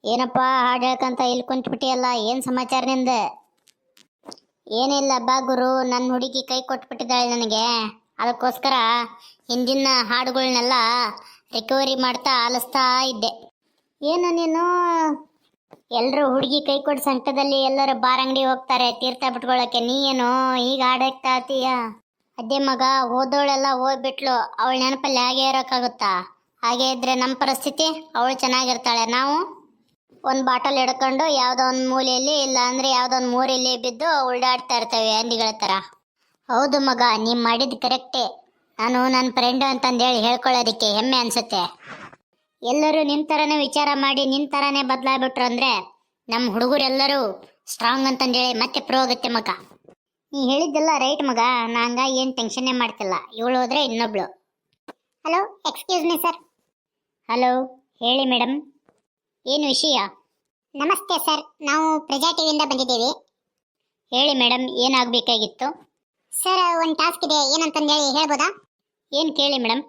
ಏನಪ್ಪಾ ಹಾಡು ಹೇಳ್ಕಂತ ಇಲ್ಲಿ ಕುಂತ್ಬಿಟ್ಟಿಯಲ್ಲ, ಏನು ಸಮಾಚಾರ ನಿಂದ? ಏನಿಲ್ಲ ಬಾ ಗುರು, ನನ್ನ ಹುಡುಗಿ ಕೈ ಕೊಟ್ಬಿಟ್ಟಿದ್ದಾಳೆ ನನಗೆ. ಅದಕ್ಕೋಸ್ಕರ ಹಿಂದಿನ ಹಾಡುಗಳನ್ನೆಲ್ಲ ರಿಕವರಿ ಮಾಡ್ತಾ ಆಲಿಸ್ತಾ ಇದ್ದೆ. ಏನು ನೀನು? ಎಲ್ಲರೂ ಹುಡುಗಿ ಕೈ ಕೊಟ್ಟು ಸಂಕಟದಲ್ಲಿ ಎಲ್ಲರೂ ಬಾರ್ ಅಂಗಡಿ ಹೋಗ್ತಾರೆ ತೀರ್ಥ ಬಿಟ್ಕೊಳ್ಳೋಕೆ, ನೀ ಏನು ಈಗ ಹಾಡಾಕ್ತಾ ಆತೀಯ? ಅದೇ ಮಗ, ಹೋದವಳೆಲ್ಲ ಹೋಗ್ಬಿಟ್ಲು, ಅವಳ ನೆನಪಲ್ಲಿ ಹಾಗೆ ಇರೋಕ್ಕಾಗುತ್ತಾ? ಹಾಗೆ ಇದ್ರೆ ನಮ್ಮ ಪರಿಸ್ಥಿತಿ, ಅವಳು ಚೆನ್ನಾಗಿರ್ತಾಳೆ, ನಾವು ಒಂದು ಬಾಟಲ್ ಹಿಡ್ಕೊಂಡು ಯಾವುದೋ ಒಂದು ಮೂಲೆಯಲ್ಲಿ ಇಲ್ಲ ಅಂದರೆ ಯಾವುದೋ ಒಂದು ಮೂರೆಯಲ್ಲಿ ಬಿದ್ದು ಉಳ್ಳಾಡ್ತಾ ಇರ್ತೇವೆ ಹಂದಿಗಳ ಥರ. ಹೌದು ಮಗ, ನೀವು ಮಾಡಿದ್ದು ಕರೆಕ್ಟೇ. ನಾನು ನನ್ನ ಫ್ರೆಂಡು ಅಂತಂದೇಳಿ ಹೇಳ್ಕೊಳ್ಳೋದಕ್ಕೆ ಹೆಮ್ಮೆ ಅನಿಸುತ್ತೆ. ಎಲ್ಲರೂ ನಿನ್ನ ಥರನೇ ವಿಚಾರ ಮಾಡಿ ನಿನ್ನ ಥರನೇ ಬದಲಾಗ್ಬಿಟ್ರು ಅಂದರೆ ನಮ್ಮ ಹುಡುಗರೆಲ್ಲರೂ ಸ್ಟ್ರಾಂಗ್ ಅಂತಂದೇಳಿ ಮತ್ತೆ ಪ್ರೂವ್ ಆಗುತ್ತೆ ಮಗ. ನೀ ಹೇಳಿದ್ದೆಲ್ಲ ರೈಟ್ ಮಗ, ನಾ ಹಂಗಾಗಿ ಏನು ಟೆನ್ಷನ್ನೇ ಮಾಡ್ತಿಲ್ಲ. ಇವಳು ಹೋದರೆ ಇನ್ನೊಬ್ಳು. Hello, excuse me sir. Hello, ಹೇಳಿ ಮೇಡಮ್, ಏನು ವಿಷಯ? ನಮಸ್ತೆ ಸರ್, ನಾವು ಪ್ರಜಾ ಟಿವಿಯಿಂದ ಬಂದಿದ್ದೀವಿ. ಹೇಳಿ ಮೇಡಮ್, ಏನಾಗಬೇಕಾಗಿತ್ತು? ಸರ್, ಒಂದು ಟಾಸ್ಕ್ ಇದೆ, ಏನಂತಂದೇಳಿ ಹೇಳ್ಬೋದಾ? ಏನು ಕೇಳಿ ಮೇಡಮ್.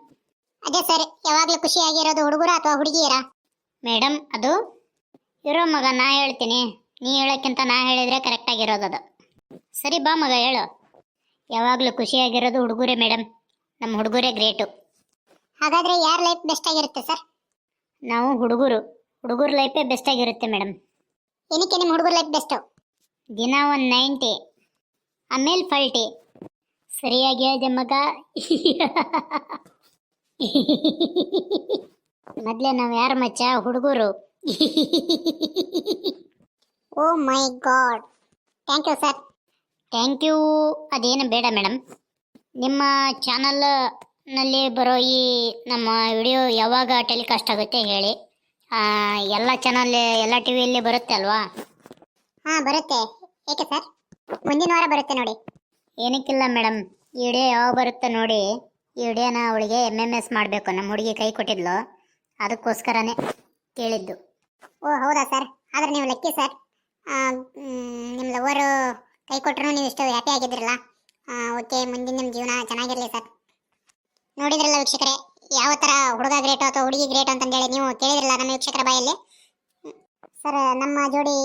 ಅದೇ ಸರ್, ಯಾವಾಗಲೂ ಖುಷಿಯಾಗಿರೋದು ಹುಡುಗರ ಅಥವಾ ಹುಡುಗಿಯರ? ಮೇಡಮ್, ಅದು ಇರೋ ಮಗ, ನಾ ಹೇಳ್ತೀನಿ, ನೀ ಹೇಳೋಕ್ಕಿಂತ ನಾ ಹೇಳಿದರೆ ಕರೆಕ್ಟಾಗಿರೋದು ಅದು. ಸರಿ ಬಾ ಮಗ, ಹೇಳು. ಯಾವಾಗಲೂ ಖುಷಿಯಾಗಿರೋದು ಹುಡುಗರೇ ಮೇಡಮ್, ನಮ್ಮ ಹುಡುಗರೇ ಗ್ರೇಟು. ಹಾಗಾದರೆ ಯಾರ ಲೈಫ್ ಬೆಸ್ಟ್ ಆಗಿರುತ್ತೆ ಸರ್? ನಾವು ಹುಡುಗರ ಲೈಫೇ ಬೆಸ್ಟ್ ಆಗಿರುತ್ತೆ ಮೇಡಮ್. ಏನಕ್ಕೆ ನಿಮ್ಮ ಹುಡುಗರ ಲೈಫ್ ಬೆಸ್ಟು? ದಿನ ಒಂದು 90, ಆಮೇಲೆ 40. ಸರಿಯಾಗಿ ಹೇಳಿದೆ ಮಗ. ಮೊದಲೇ ನಾವು ಯಾರು ಮಚ್ಚ? ಹುಡುಗರು. Oh my God, thank you sir. Thank you ಅದೇನು ಬೇಡ ಮೇಡಮ್. ನಿಮ್ಮ ಚಾನಲ್ನಲ್ಲಿ ಬರೋ ಈ ನಮ್ಮ ವಿಡಿಯೋ ಯಾವಾಗ ಟೆಲಿಕಾಸ್ಟ್ ಆಗುತ್ತೆ ಹೇಳಿ? ಎಲ್ಲ ಚಾನಲ್, ಎಲ್ಲ ಟಿ ವಿಯಲ್ಲಿ ಬರುತ್ತೆ ಅಲ್ವಾ? ಹಾಂ ಬರುತ್ತೆ. ಏಕೆ ಸರ್? ಮುಂದಿನ ವಾರ ಬರುತ್ತೆ ನೋಡಿ. ಏನಕ್ಕಿಲ್ಲ ಮೇಡಮ್, ಈ ವಿಡಿಯೋ ಯಾವಾಗ ಬರುತ್ತೆ ನೋಡಿ. ಈ ವಿಡಿಯೋನ ಅವಳಿಗೆ MMS ಮಾಡಬೇಕು, ನಮ್ಮ ಹುಡುಗಿ ಕೈ ಕೊಟ್ಟಿದ್ಲು, ಅದಕ್ಕೋಸ್ಕರನೇ ಕೇಳಿದ್ದು. ಓ ಹೌದಾ ಸರ್, ಆದರೆ ನೀವು ಲಕ್ಕಿ ಸರ್. ನಿಮ್ಮ ಲವರು ಕೈ ಕೊಟ್ಟರು ನೀವು ಇಷ್ಟು ಹ್ಯಾಪಿ ಆಗಿದ್ರಲ್ಲ. ಓಕೆ, ಮುಂದಿನ ನಿಮ್ಮ ಜೀವನ ಚೆನ್ನಾಗಿರಲಿ ಸರ್. ನೋಡಿದ್ರಲ್ಲ ವೀಕ್ಷಕರೇ, ಯಾವ ಥರ ಹುಡುಗ ಗ್ರೇಟು ಅಥವಾ ಹುಡುಗಿ ಗ್ರೇಟು ಅಂತಂದೇಳಿ ನೀವು ಕೇಳಿದ್ರಲ್ಲ ನಮ್ಮ ವೀಕ್ಷಕರ ಬಾಯಲ್ಲಿ. ಸರ್, ನಮ್ಮ ಜೋಡಿ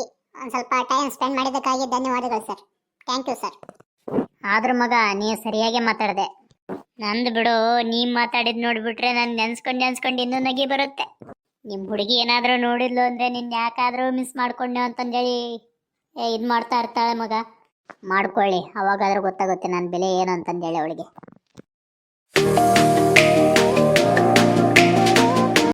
ಒಂದು ಸ್ವಲ್ಪ ಟೈಮ್ ಸ್ಪೆಂಡ್ ಮಾಡಿದ್ದಕ್ಕಾಗಿ ಧನ್ಯವಾದಗಳು ಸರ್. Thank you sir. ಆದ್ರೂ ಮಗ, ನೀ ಸರಿಯಾಗಿ ಮಾತಾಡಿದೆ. ನಂದು ಬಿಡು, ನೀ ಮಾತಾಡಿದ್ ನೋಡಿಬಿಟ್ರೆ ನಾನು ನೆನ್ಸ್ಕೊಂಡು ಇನ್ನೂ ನಗಿ ಬರುತ್ತೆ. ನಿಮ್ಮ ಹುಡುಗಿ ಏನಾದರೂ ನೋಡಿದ್ಲು ಅಂದರೆ ನಿನ್ನ ಯಾಕಾದರೂ ಮಿಸ್ ಮಾಡ್ಕೊಂಡೆ ಅಂತಂದೇಳಿ ಇದು ಮಾಡ್ತಾ ಇರ್ತಾಳೆ ಮಗ. ಮಾಡ್ಕೊಳ್ಳಿ, ಅವಾಗಾದ್ರೂ ಗೊತ್ತಾಗುತ್ತೆ ನನ್ನ ಬೆಲೆ ಏನು ಅಂತಂದೇಳಿ ಅವಳಿಗೆ.